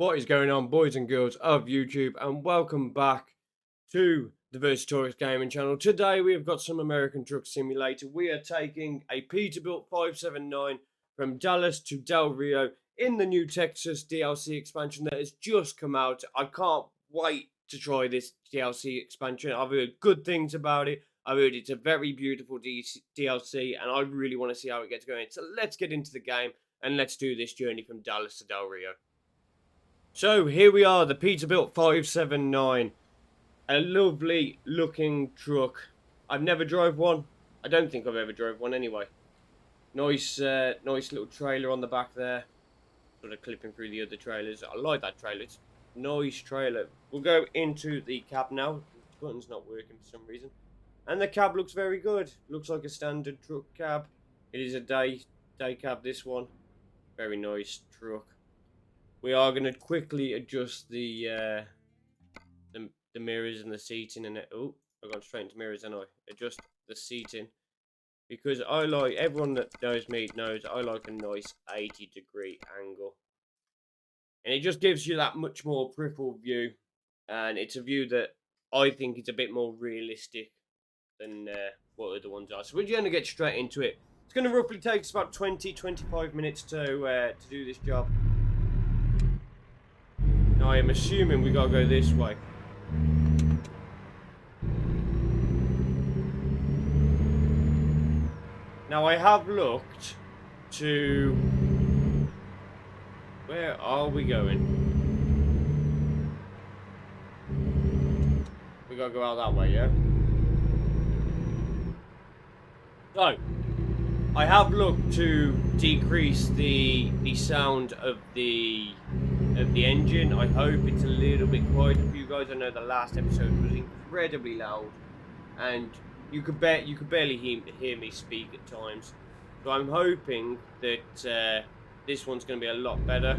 What is going on, boys and girls of YouTube, and welcome back to the Vercitorix gaming channel. Today we have got some American Truck Simulator. We are taking a Peterbilt 579 from Dallas to Del Rio in the new Texas DLC expansion that has just come out. I can't wait to try this DLC expansion. I've heard good things about it. I've heard it's a very beautiful DLC, and I really want to see how it gets going. So let's get into the game and let's do this journey from Dallas to Del Rio. So here we are, the Peterbilt 579, a lovely looking truck. I've never drove one. I don't think I've ever drove one anyway. Nice little trailer on the back there, sort of clipping through the other trailers. I like that trailer. It's a nice trailer. We'll go into the cab now. The button's not working for some reason, and the cab looks very good. Looks like a standard truck cab. It is a day cab. This one, very nice truck. We are going to quickly adjust the mirrors and the seating and it. Oh, I've gone straight into mirrors and I adjust the seating because I like, everyone that knows me knows I like a nice 80-degree angle, and it just gives you that much more peripheral view, and it's a view that I think is a bit more realistic than what other ones are. So we're going to get straight into it. It's going to roughly take us about 20-25 minutes to do this job. I am assuming we gotta go this way. Now I have looked to... Where are we going? We gotta go out that way, yeah? So, I have looked to decrease the sound of the engine. I hope it's a little bit quieter for you guys. I know the last episode was incredibly loud, and you could barely hear me speak at times. So I'm hoping that this one's going to be a lot better,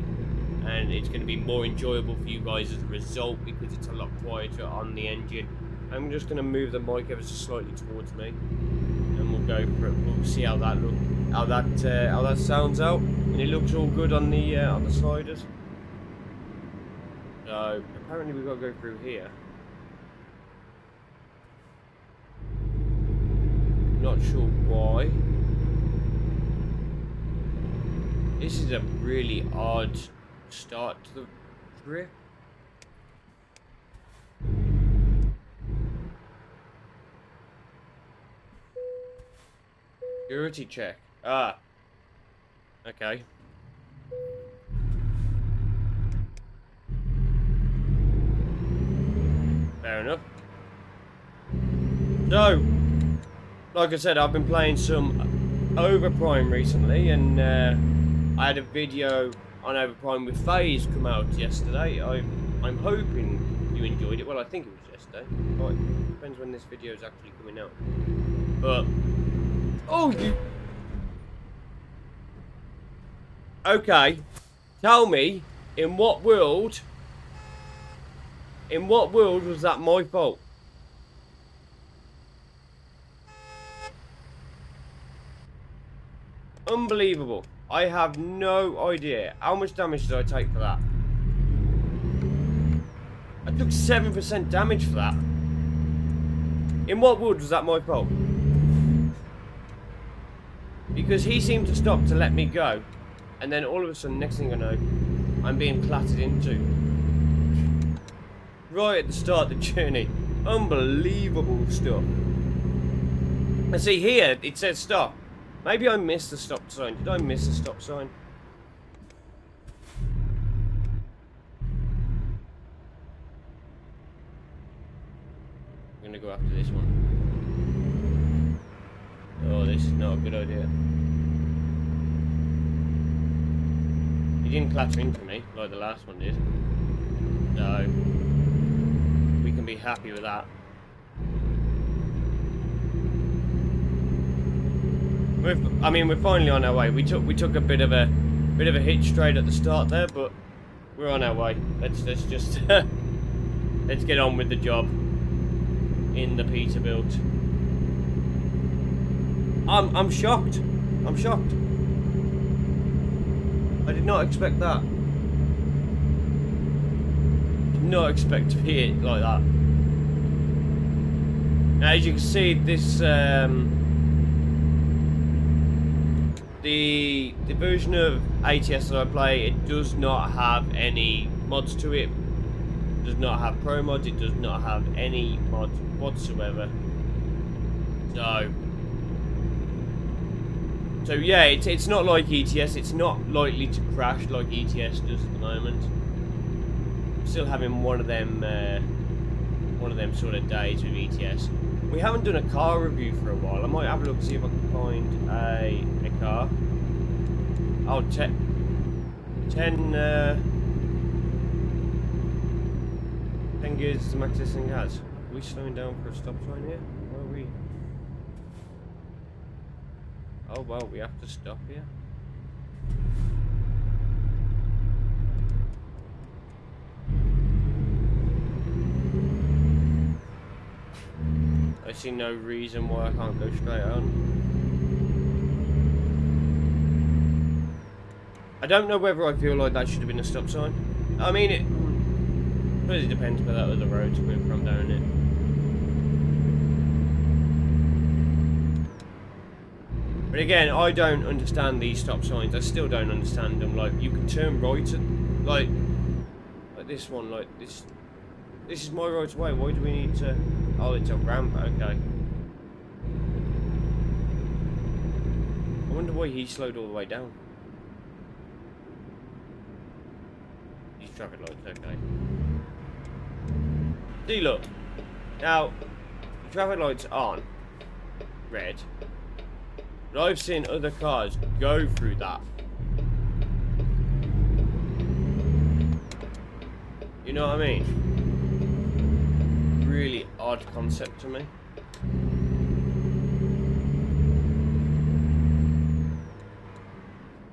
and it's going to be more enjoyable for you guys as a result because it's a lot quieter on the engine. I'm just going to move the mic ever so slightly towards me, and we'll go for it. We'll see how that sounds out, and it looks all good on the sliders. So apparently we've got to go through here. Not sure why. This is a really odd start to the trip. Security check. Ah. Okay. Fair enough. So, like I said, I've been playing some Overprime recently, and I had a video on Overprime with FaZe come out yesterday. I'm hoping you enjoyed it. Well, I think it was yesterday. Right, depends when this video is actually coming out. But okay, tell me, in what world was that my fault? Unbelievable. I have no idea. How much damage did I take for that? I took 7% damage for that. In what world was that my fault? Because he seemed to stop to let me go, and then all of a sudden, next thing I know, I'm being clattered into. Right at the start of the journey. Unbelievable stuff. And see here, it says stop. Maybe I missed the stop sign. Did I miss the stop sign? I'm gonna go after this one. Oh, this is not a good idea. He didn't clatter into me like the last one did. No. We can be happy with that. We're finally on our way. We took a bit of a hit straight at the start there, but we're on our way. Let's just let's get on with the job in the Peterbilt. I'm shocked. I'm shocked. I did not expect that. not expect to be it like that. Now, as you can see, this the version of ATS that I play, it does not have any mods to it. It does not have pro mods. It does not have any mods whatsoever. So yeah, it's not like ETS. It's not likely to crash like ETS does at the moment. I'm still having one of them sort of days with ETS. We haven't done a car review for a while. I might have a look, see if I can find a car. Oh, 10 gears is the max this thing has. Are we slowing down for a stop sign here? Where are we? Oh well, we have to stop here. I see no reason why I can't go straight on. I don't know whether I feel like that should have been a stop sign. I mean, it really depends where that other road's coming from, don't it? But again, I don't understand these stop signs. I still don't understand them. Like, you can turn right at, like this one, like this. This is my right way. Why do we need to? Oh, it's a ramp. Okay. I wonder why he slowed all the way down. These traffic lights. Okay. See, look. Now, the traffic lights aren't red. But I've seen other cars go through that. You know what I mean? Really odd concept to me.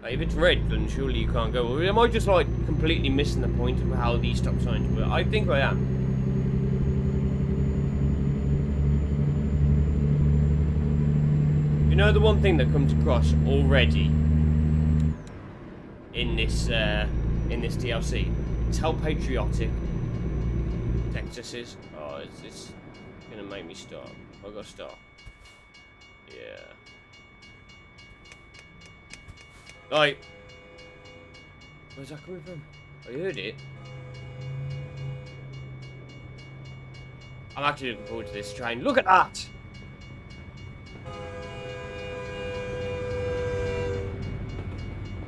Like, if it's red, then surely you can't go. Or am I just like completely missing the point of how these stop signs work? I think I am. You know, the one thing that comes across already in this DLC, it's how patriotic Texas is. Oh, it's gonna make me stop. I gotta stop. Yeah. Like, where's that coming from? I heard it. I'm actually looking forward to this train. Look at that!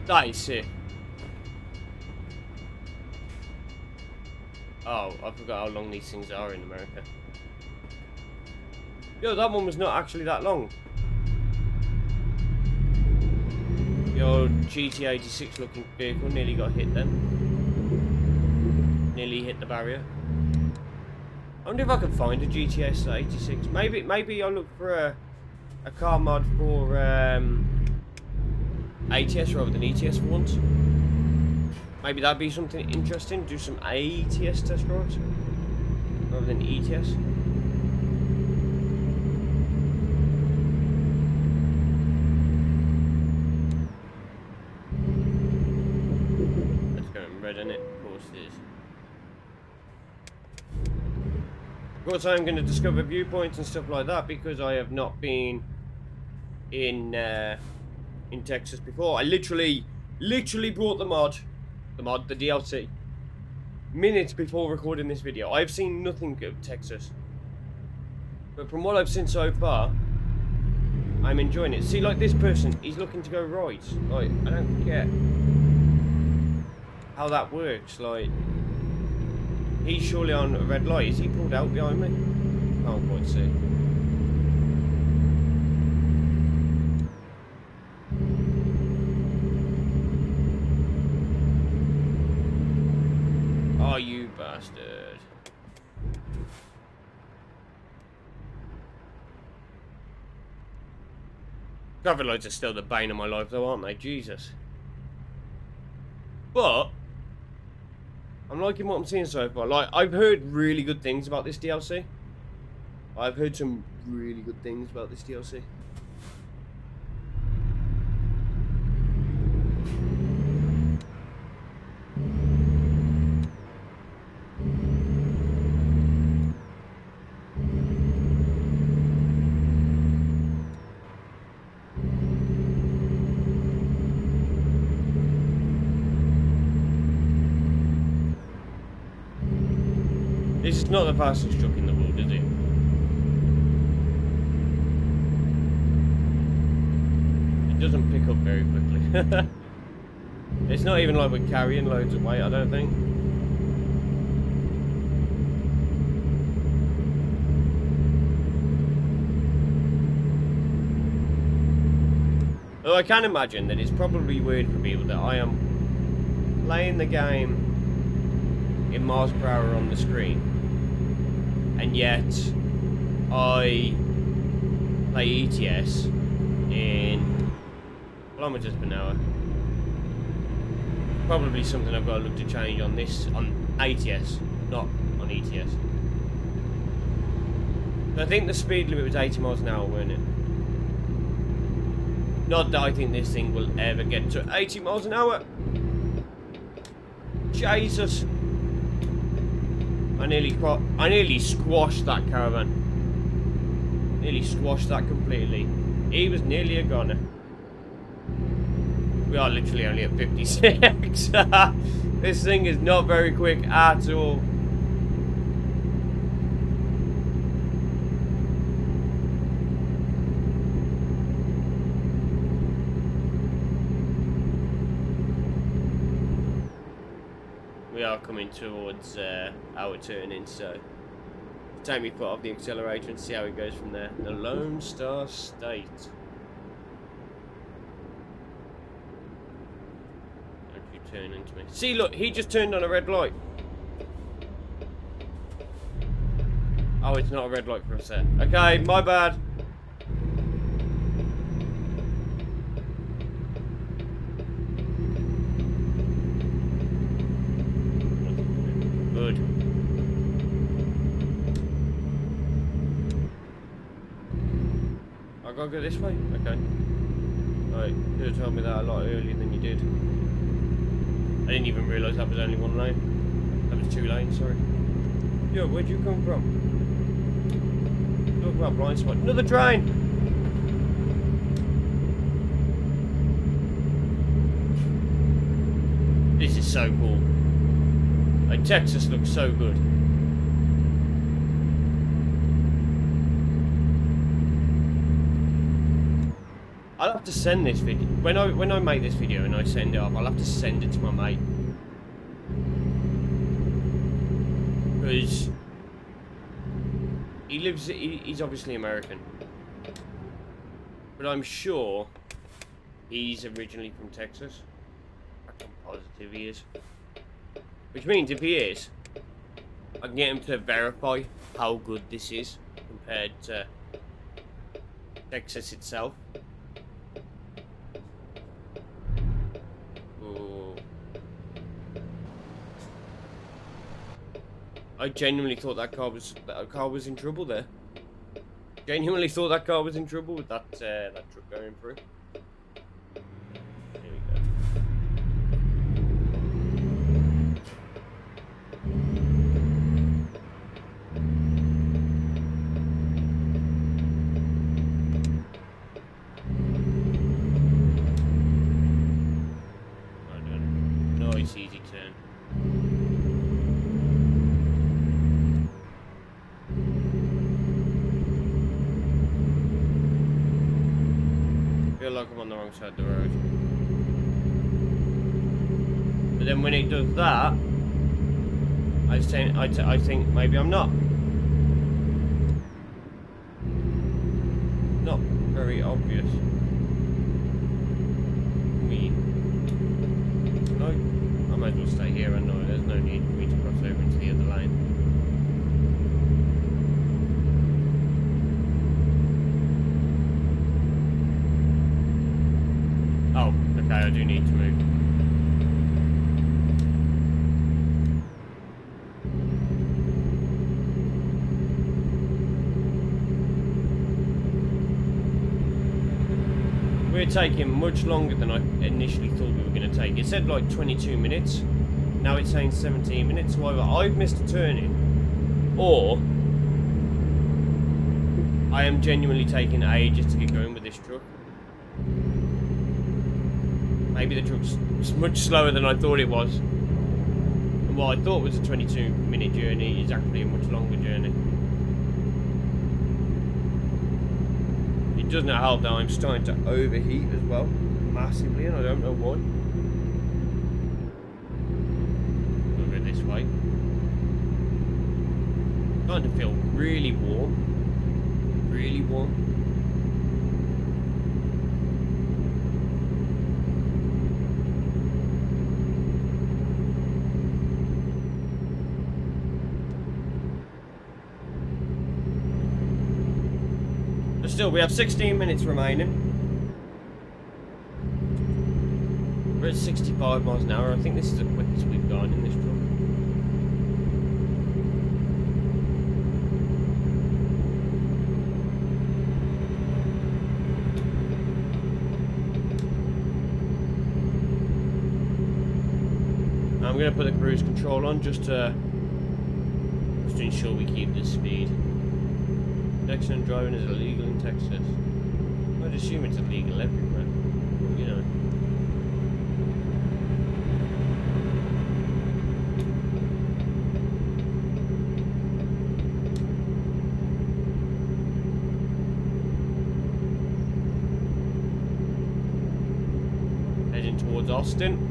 That is sick. Oh, I forgot how long these things are in America. Yo, that one was not actually that long. The old GT86 looking vehicle nearly got hit then. Nearly hit the barrier. I wonder if I can find a GTS 86. Maybe I'll look for a car mod for ATS rather than ETS for once. Maybe that'd be something interesting. Do some ATS test drives rather than ETS. That's going red, isn't it? Of course it is. Of course, I'm going to discover viewpoints and stuff like that because I have not been in Texas before. I literally brought the DLC, minutes before recording this video. I've seen nothing of Texas, but from what I've seen so far, I'm enjoying it. See, like this person, he's looking to go right. Like, I don't get how that works. Like, he's surely on a red light. Is he pulled out behind me? Can't quite see. Oh, you bastard. Traffic lights are still the bane of my life though, aren't they? Jesus. But I'm liking what I'm seeing so far. Like, I've heard really good things about this DLC. I've heard some really good things about this DLC. not the fastest truck in the world, is it? It doesn't pick up very quickly. It's not even like we're carrying loads of weight, I don't think. Though I can imagine that it's probably weird for people that I am playing the game in miles per hour on the screen, and yet I play ETS in kilometers per hour. Probably something I've got to look to change on this, on ATS, not on ETS. I think the speed limit was 80 miles an hour, weren't it? Not that I think this thing will ever get to 80 miles an hour. Jesus. I nearly squashed that caravan. Nearly squashed that completely. He was nearly a goner. We are literally only at 56. This thing is not very quick at all. We are coming towards our turning, so take me foot off the accelerator and see how it goes from there. The Lone Star State. Don't you turn into me. See, look, he just turned on a red light. Oh, it's not a red light for a set. Okay, my bad. Good. I gotta go this way? Okay. Right, you could have told me that a lot earlier than you did. I didn't even realise that was only one lane. That was 2 lanes, sorry. Yo, where'd you come from? Talk about blind spot. Another train! This is so cool. Like, Texas looks so good. I'll have to send this video when I make this video and I send it off. I'll have to send it to my mate because he's obviously American, but I'm sure he's originally from Texas. I'm positive he is. Which means if he is, I can get him to verify how good this is compared to Texas itself. Ooh. I genuinely thought that car was in trouble there. Genuinely thought that car was in trouble with that that truck going through. Easy turn. I feel like I'm on the wrong side of the road. But then when it does that, I think maybe I'm not. Not very obvious. No. I might as well stay here and there's no need for me to cross over into the other lane. Oh, okay, I do need to move. We're taking much longer than I initially thought we were going to take. It said like 22 minutes. Now it's saying 17 minutes. So either I've missed a turning, or I am genuinely taking ages to get going with this truck. Maybe the truck's much slower than I thought it was. And what I thought was a 22-minute journey is actually a much longer journey. It does not help that I'm starting to overheat as well, massively, and I don't know why. We'll go this way. Starting to feel really warm. Really warm. But still, we have 16 minutes remaining. We're at 65 miles an hour. I think this is the quickest we've gone in this truck. I'm going to put the cruise control on just to ensure we keep this speed. Accident driving is illegal in Texas. I'd assume it's illegal everywhere, but, you know. Heading towards Austin.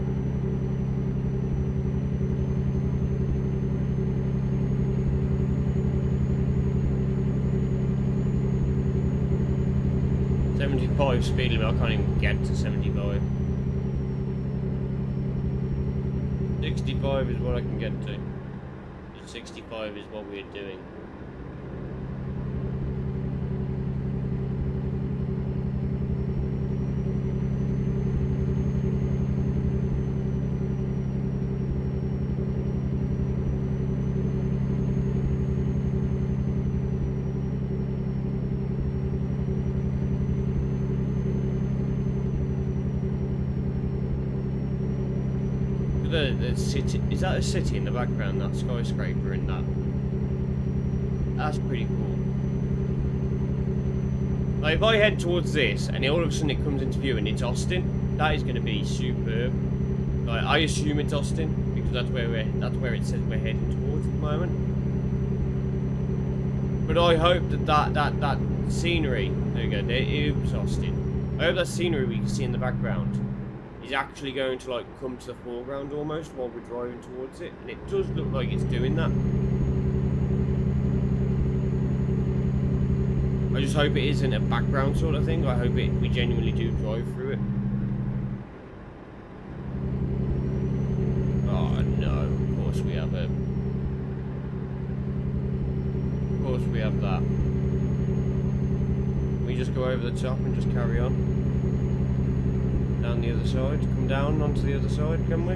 Speed limit, I can't even get to 75. 65 is what I can get to. 65 is what we're doing. The city, is that a city in the background, that skyscraper in that? That's pretty cool. Like if I head towards this and all of a sudden it comes into view and it's Austin, that is going to be superb. Like I assume it's Austin because that's where it says we're heading towards at the moment. But I hope that scenery, there we go, there it was Austin. I hope that scenery we can see in the background is actually going to like come to the foreground almost while we're driving towards it, and it does look like it's doing that. I just hope it isn't a background sort of thing. I hope we genuinely do drive through it. Oh no, of course we have it. Of course we have that. We just go over the top and just carry on. Down the other side, come down onto the other side, can we?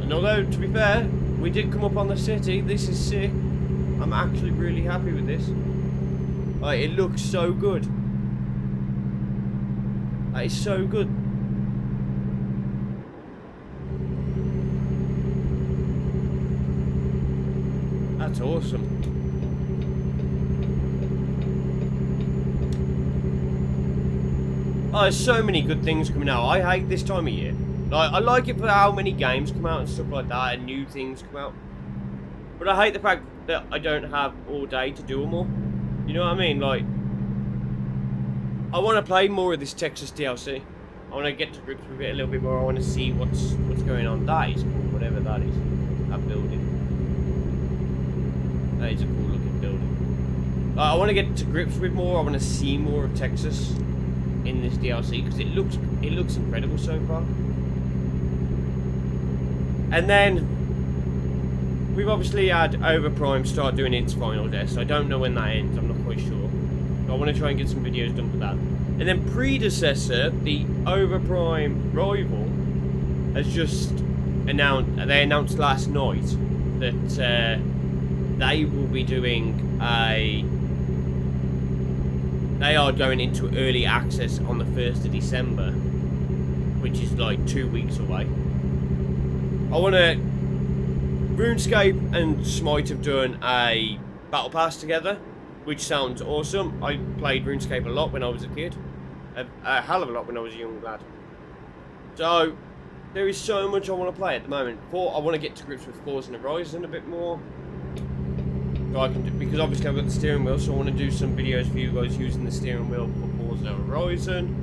And although, to be fair, we did come up on the city, this is sick. I'm actually really happy with this. Like, it looks so good. That is so good. That's awesome. Oh, there's so many good things coming out. I hate this time of year. Like, I like it for how many games come out and stuff like that, and new things come out. But I hate the fact that I don't have all day to do them all. You know what I mean? Like, I want to play more of this Texas DLC. I want to get to grips with it a little bit more. I want to see what's going on. That is cool, whatever that is. That building. That is a cool looking building. I want to get to grips with more. I want to see more of Texas in this DLC because it looks incredible so far. And then we've obviously had Overprime start doing its final test. I don't know when that ends. I'm not quite sure. But I want to try and get some videos done for that. And then Predecessor, the Overprime rival, has just announced. They announced last night that. They will be doing they are going into early access on the 1st of December, which is like 2 weeks away. I want to... RuneScape and Smite have done a battle pass together, which sounds awesome. I played RuneScape a lot when I was a kid, a hell of a lot when I was a young lad. So there is so much I want to play at the moment. I want to get to grips with Forza Horizon a bit more. So I can do, because obviously I've got the steering wheel, so I want to do some videos for you guys using the steering wheel for Forza Horizon.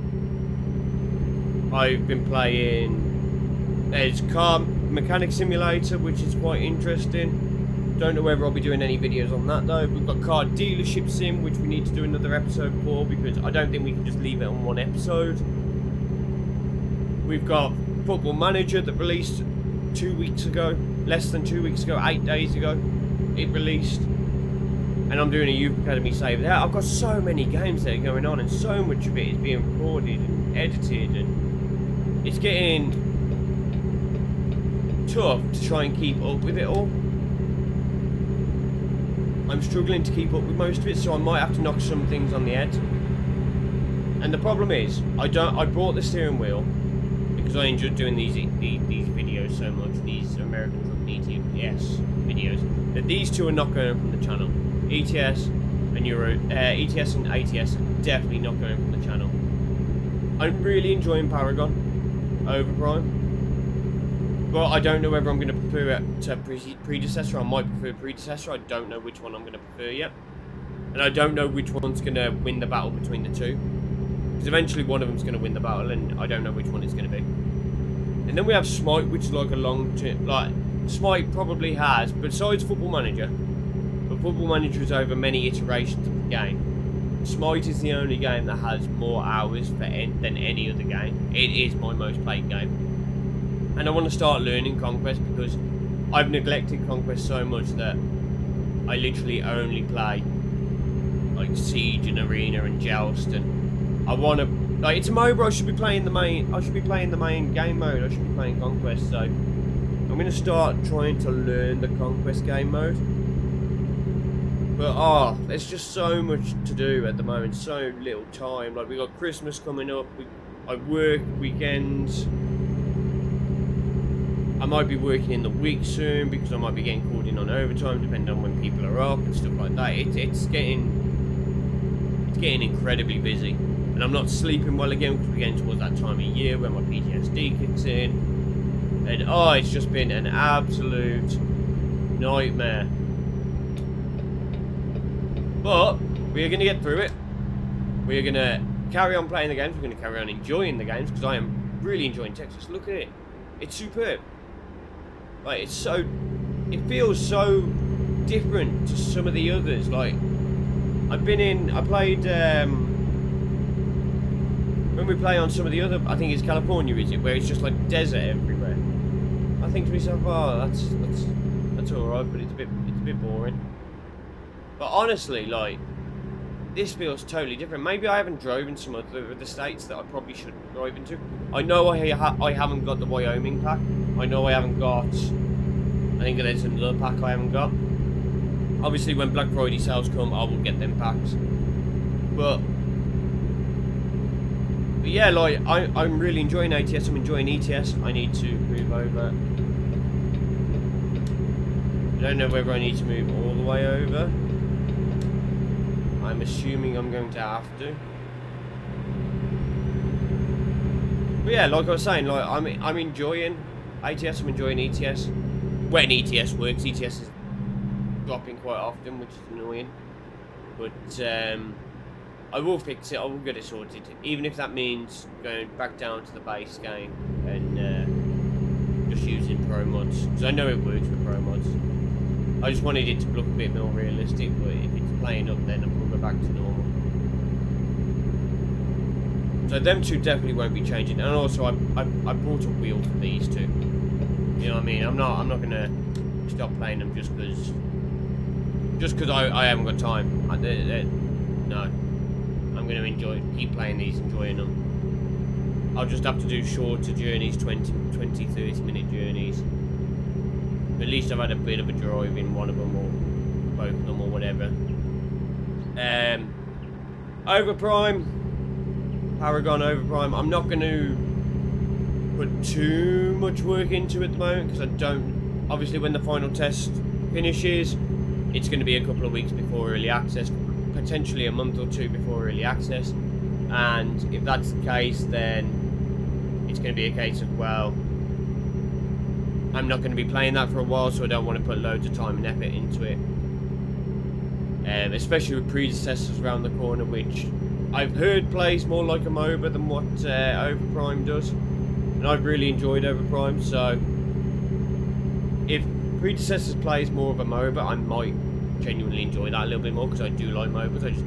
I've been playing, there's Car Mechanic Simulator, which is quite interesting. Don't know whether I'll be doing any videos on that though. We've got Car Dealership Sim, which we need to do another episode for, because I don't think we can just leave it on one episode. We've got Football Manager that released 2 weeks ago, less than 2 weeks ago, 8 days ago, it released. And I'm doing a Youth Academy save there. I've got so many games that are going on, and so much of it is being recorded and edited, and it's getting tough to try and keep up with it all. I'm struggling to keep up with most of it, so I might have to knock some things on the head. And the problem is, I brought the steering wheel because I enjoyed doing these videos so much, these American Truck ETS videos, that these two are not going from the channel. ETS and ETS and ATS are definitely not going from the channel. I'm really enjoying Paragon over Prime, but I don't know whether I'm going to prefer it to predecessor. I might prefer predecessor. I don't know which one I'm going to prefer yet, and I don't know which one's going to win the battle between the two, because eventually one of them's going to win the battle, and I don't know which one it's going to be. And then we have Smite, which is like a long term, like Smite probably has, besides Football Manager. But Football Manager is over many iterations of the game. Smite is the only game that has more hours than any other game. It is my most played game. And I want to start learning Conquest, because I've neglected Conquest so much that I literally only play like Siege and Arena and Joust, and I want to, like, it's a MOBA. I should be playing the main game mode. I should be playing Conquest, so I'm going to start trying to learn the Conquest game mode. But there's just so much to do at the moment, so little time. Like, we got Christmas coming up, I work weekends. I might be working in the week soon, because I might be getting called in on overtime, depending on when people are off and stuff like that. It's getting incredibly busy, and I'm not sleeping well again, because we're getting towards that time of year where my PTSD kicks in, and it's just been an absolute nightmare. But we are going to get through it. We are going to carry on playing the games. We're going to carry on enjoying the games, because I am really enjoying Texas. Look at it. It's superb. Like, it feels so different to some of the others. Like, I played, when we play on some of the other, I think it's California, is it, where it's just like desert everywhere. I think to myself, that's alright, but it's a bit boring. But honestly, like, this feels totally different. Maybe I haven't driven some of the states that I probably should drive into. I know I haven't got the Wyoming pack. I know I haven't got, I think there's another pack I haven't got. Obviously, when Black Friday sales come, I will get them packs. But yeah, like, I'm really enjoying ATS. I'm enjoying ETS. I need to move over. I don't know whether I need to move all the way over. I'm assuming I'm going to have to. But yeah, like I was saying, like, I'm enjoying ATS, I'm enjoying ETS. When ETS works, ETS is dropping quite often, which is annoying. But I will fix it, I will get it sorted. Even if that means going back down to the base game and just using pro mods. Because I know it works with pro mods. I just wanted it to look a bit more realistic, but if it's playing up, then we'll go back to normal. So them two definitely won't be changing. And also, I brought a wheel for these two. You know what I mean? I'm not gonna stop playing them just because I haven't got time. No, I'm gonna keep playing these, enjoying them. I'll just have to do shorter journeys, 20, 30 minute journeys. At least I've had a bit of a drive in one of them, or both of them, or whatever. Over Prime, Paragon over Prime. I'm not going to put too much work into it at the moment, because I don't. Obviously, when the final test finishes, it's going to be a couple of weeks before early access. potentially a month or two before early access, and if that's the case, then it's going to be a case of, well, I'm not going to be playing that for a while, so I don't want to put loads of time and effort into it. Especially with predecessors around the corner, which I've heard plays more like a MOBA than what Overprime does, and I've really enjoyed Overprime. So if predecessors plays more of a MOBA, I might genuinely enjoy that a little bit more, because I do like MOBAs.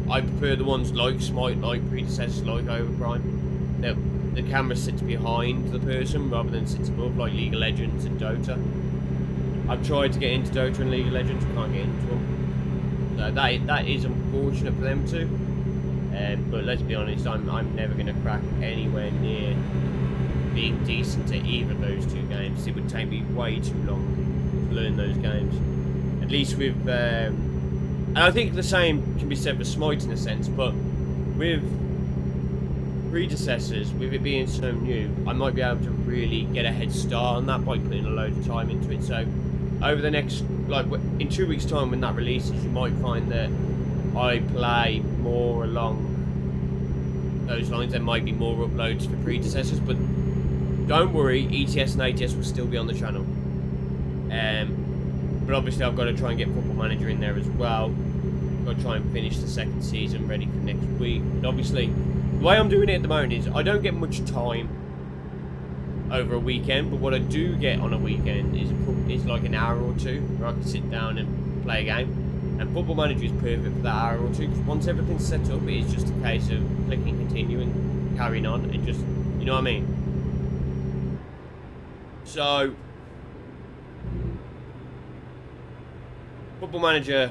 I prefer the ones like Smite, like predecessors, like Overprime. The camera sits behind the person rather than sits above, like League of Legends and Dota. I've tried to get into Dota and League of Legends, can't get into them. So that is unfortunate for them too. But let's be honest, I'm never going to crack anywhere near being decent at either of those two games. It would take me way too long to learn those games. At least with, and I think the same can be said for Smite in a sense, but with predecessors, with it being so new, I might be able to really get a head start on that by putting a load of time into it. So over the next, like in 2 weeks time when that releases, you might find that I play more along those lines. There might be more uploads for predecessors, but don't worry, ETS and ATS will still be on the channel. But obviously I've got to try and get Football Manager in there as well. I've got to try and finish the second season ready for next week. But obviously, the way I'm doing it at the moment is I don't get much time over a weekend, but what I do get on a weekend is like an hour or two where I can sit down and play a game. And Football Manager is perfect for that hour or two, because once everything's set up, it's just a case of clicking continue and carrying on, and just, you know what I mean? So Football Manager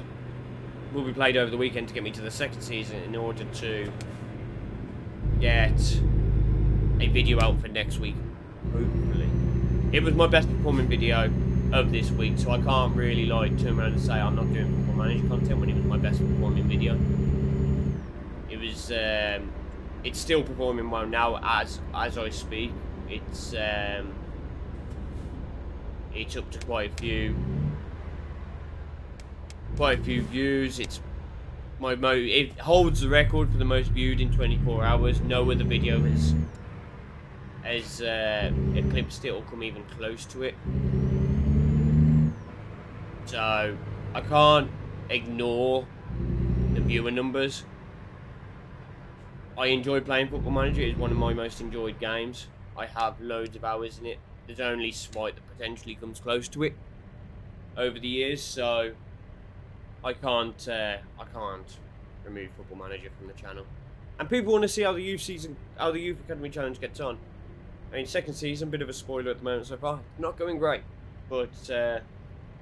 will be played over the weekend to get me to the second season in order to get a video out for next week, hopefully. It was my best performing video of this week, so I can't really like turn around and say I'm not doing Football Manager content when it was my best performing video. It was it's still performing well now as I speak. It's up to quite a few views. It holds the record for the most viewed in 24 hours. No other video has eclipsed it or come even close to it. So I can't ignore the viewer numbers. I enjoy playing Football Manager. It's one of my most enjoyed games. I have loads of hours in it. There's only Smite that potentially comes close to it over the years, so I can't remove Football Manager from the channel. And people want to see how the Youth Academy Challenge gets on. I mean, second season, bit of a spoiler at the moment so far. Not going great, but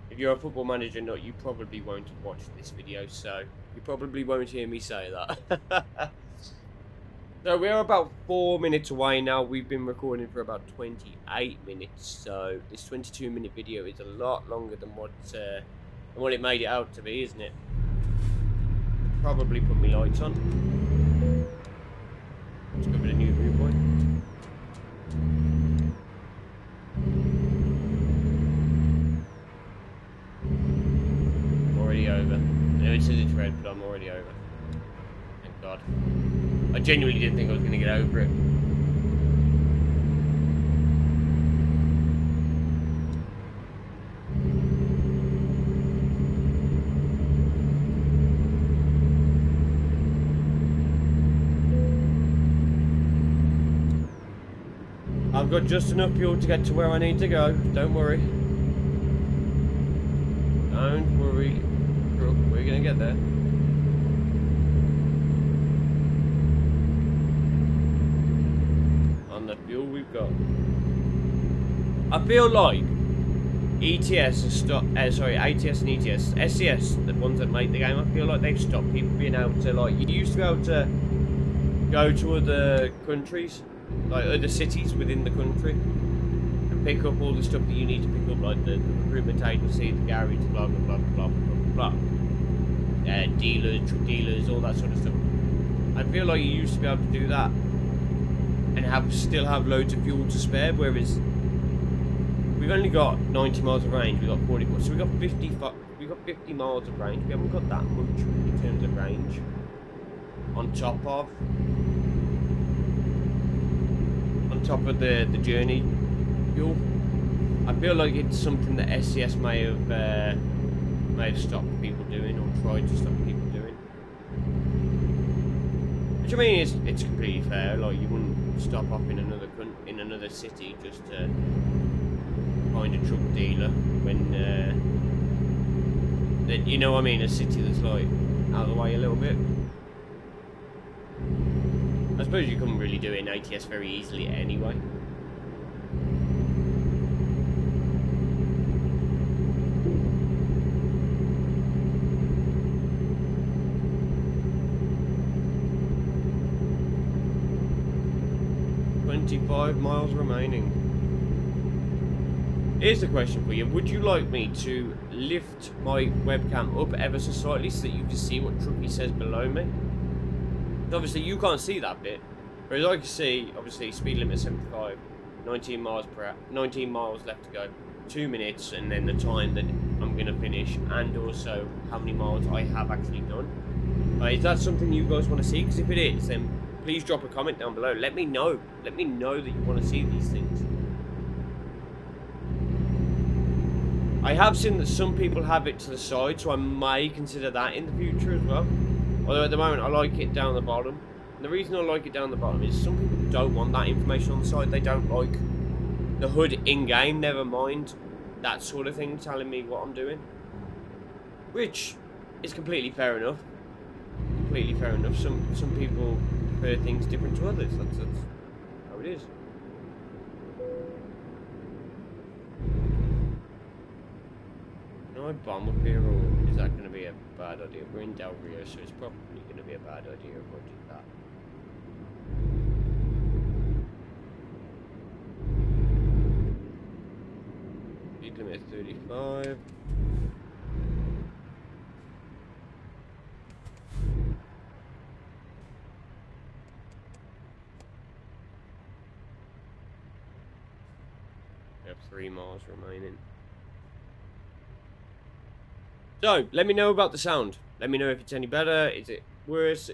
if you're a Football Manager nut, you probably won't have watched this video, so you probably won't hear me say that. So we're about 4 minutes away now. We've been recording for about 28 minutes, so this 22-minute video is a lot longer than what it made it out to be, isn't it? Probably put my lights on. Let's go with a new viewpoint. Already over. I know it says it's red, but I'm already over. Thank God. I genuinely didn't think I was going to get over it. I've got just enough fuel to get to where I need to go. Don't worry. Don't worry. We're going to get there. On the fuel we've got. I feel like ETS has stopped, ATS and ETS, SCS, the ones that make the game, I feel like they've stopped people being able to, like, you used to be able to go to other countries, like other cities within the country, and pick up all the stuff that you need to pick up, like the recruitment agency, the garage, blah blah blah blah blah blah, dealers, truck dealers, all that sort of stuff. I feel like you used to be able to do that and still have loads of fuel to spare, whereas we've only got 90 miles of range. We've got 40, so we we've got 50 miles of range. We haven't got that much in terms of range. On top of the journey fuel. I feel like it's something that SCS may have stopped people doing, or tried to stop people doing. Which I mean, it's completely fair. Like, you wouldn't stop off in another city just to find a truck dealer when you know what I mean, a city that's like out of the way a little bit. I suppose you couldn't really do it in ATS very easily anyway. "25 miles remaining." Here's the question for you. Would you like me to lift my webcam up ever so slightly so that you can see what Trucky says below me? Obviously, you can't see that bit. Whereas I can see, obviously, speed limit 75, 19 miles per hour, 19 miles left to go, 2 minutes, and then the time that I'm going to finish, and also how many miles I have actually done. Is that something you guys want to see? Because if it is, then please drop a comment down below. Let me know. Let me know that you want to see these things. I have seen that some people have it to the side, so I may consider that in the future as well. Although at the moment I like it down the bottom. And the reason I like it down the bottom is some people don't want that information on the side. They don't like the hood in-game, never mind that sort of thing telling me what I'm doing. Which is completely fair enough. Completely fair enough. Some people prefer things different to others. That's how it is. Can I bomb up here, or is that going to be a bad idea? We're in Del Rio, so it's probably going to be a bad idea if I do that. Speed limit 35. We have 3 miles remaining. So, let me know about the sound. Let me know if it's any better. Is it worse?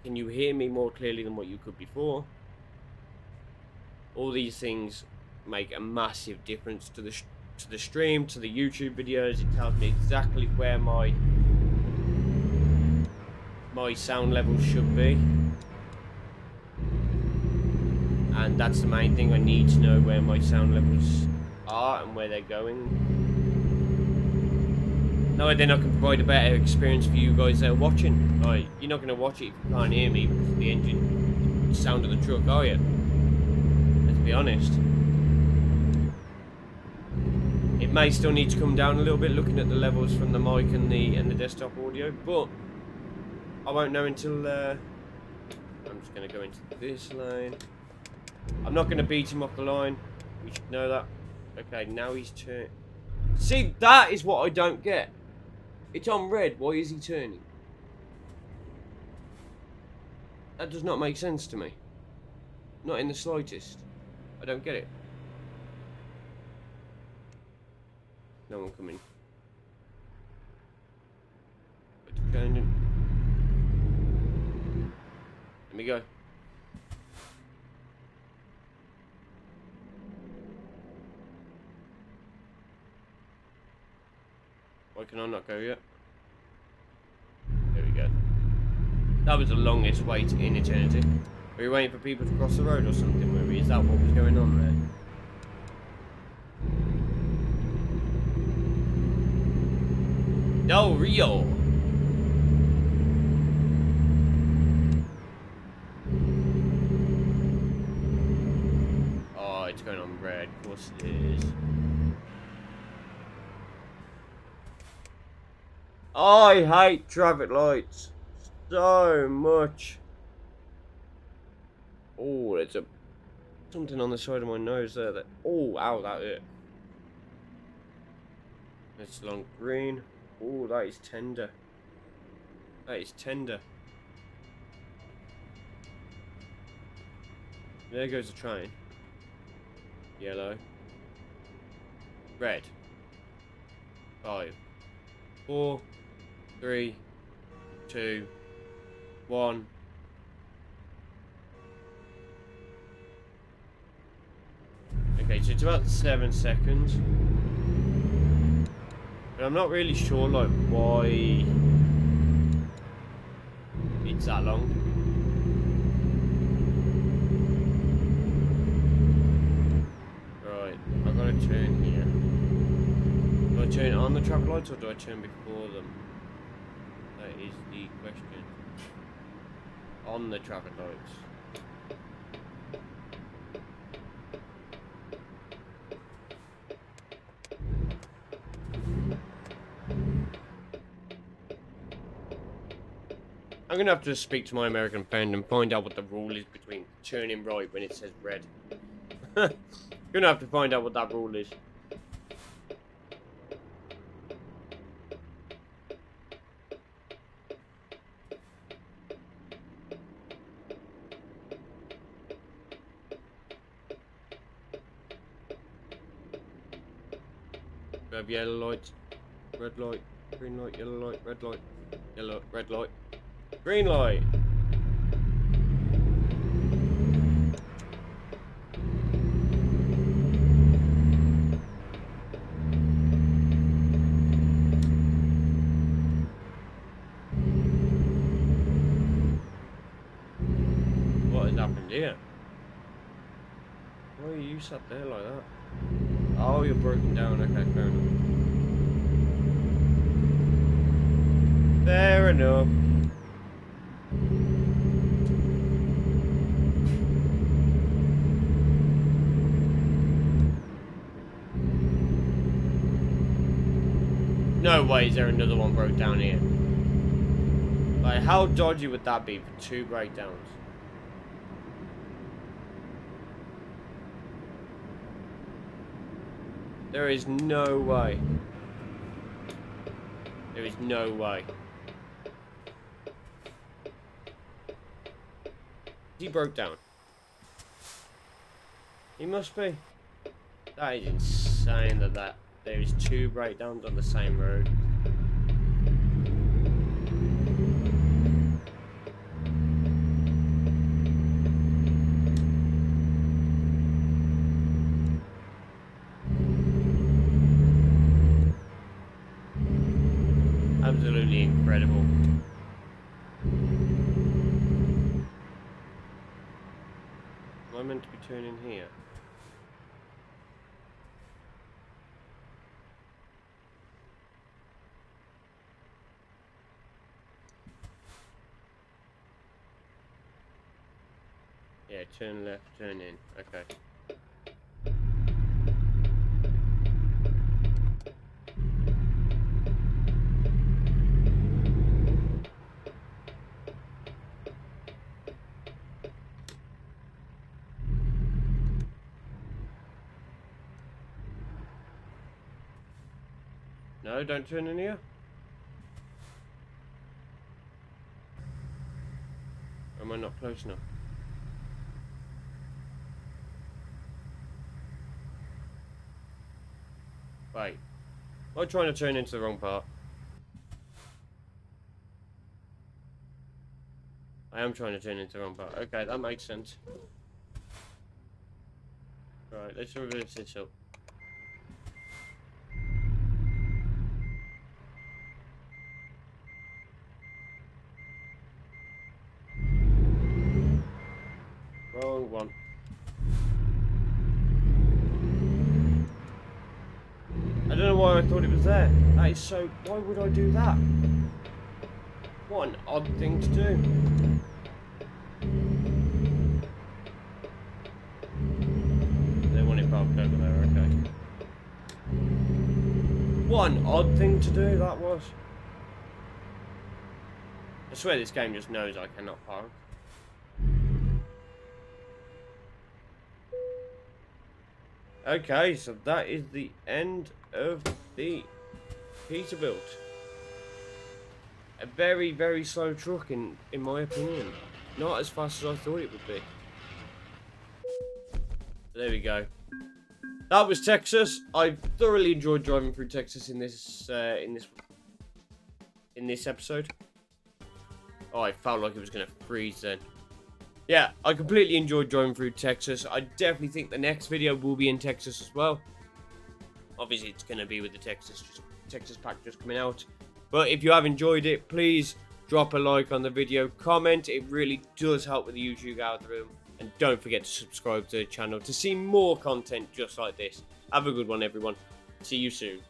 Can you hear me more clearly than what you could before? All these things make a massive difference to the stream, to the YouTube videos. It tells me exactly where my sound levels should be. And that's the main thing. I need to know where my sound levels are and where they're going. No, then I can provide a better experience for you guys that are watching. Like, you're not going to watch it if you can't hear me because of the engine sound of the truck, are you? Let's be honest. It may still need to come down a little bit looking at the levels from the mic and the desktop audio, but I won't know until I'm just going to go into this lane. I'm not going to beat him off the line. We should know that. Okay, now he's turned. See, that is what I don't get. It's on red. Why is he turning? That does not make sense to me. Not in the slightest. I don't get it. No one coming. Let me go. Why can I not go yet? There we go. That was the longest wait in eternity. Were you waiting for people to cross the road or something? Maybe is that what was going on there? Del Rio. Oh, it's going on red. Of course it is. I hate traffic lights so much. Oh, there's something on the side of my nose there that. Oh, ow, that hurt. It's long green. Oh, that is tender. That is tender. There goes the train. Yellow. Red. 5. 4, 3, 2, 1. Okay, so it's about 7 seconds. But I'm not really sure, like, why it's that long. Right, I've got to turn here. Do I turn on the traffic lights or do I turn before them? That is the question. On the traffic lights. I'm gonna have to speak to my American friend and find out what the rule is between turning right when it says red. Gonna have to find out what that rule is. We have yellow lights, red light, green light, yellow light, red light, yellow, red light, green light. What has happened here? Why are you sat there like that? Oh, you're broken down. Okay, fair enough. Fair enough. No way is there another one broke down here. Like, how dodgy would that be for 2 breakdowns? There is no way. There is no way. He broke down. He must be. That is insane that there is 2 breakdowns on the same road. Absolutely incredible. Am I meant to be turning here? Yeah, turn left, turn in. Okay. No, don't turn in here. Or am I not close enough? Wait. Am I trying to turn into the wrong part? I am trying to turn into the wrong part. Okay, that makes sense. Right, let's reverse this up. Wrong one. I don't know why I thought it was there. That is so... Why would I do that? What an odd thing to do. They want it parked over there, okay. What an odd thing to do that was. I swear this game just knows I cannot park. Okay, so that is the end of the Peterbilt. A very, very slow truck in my opinion. Not as fast as I thought it would be. There we go. That was Texas. I thoroughly enjoyed driving through Texas in this in this episode. Oh, I felt like it was going to freeze then. Yeah, I completely enjoyed driving through Texas. I definitely think the next video will be in Texas as well. Obviously, it's going to be with the Texas pack just coming out. But if you have enjoyed it, please drop a like on the video. Comment. It really does help with the YouTube algorithm. And don't forget to subscribe to the channel to see more content just like this. Have a good one, everyone. See you soon.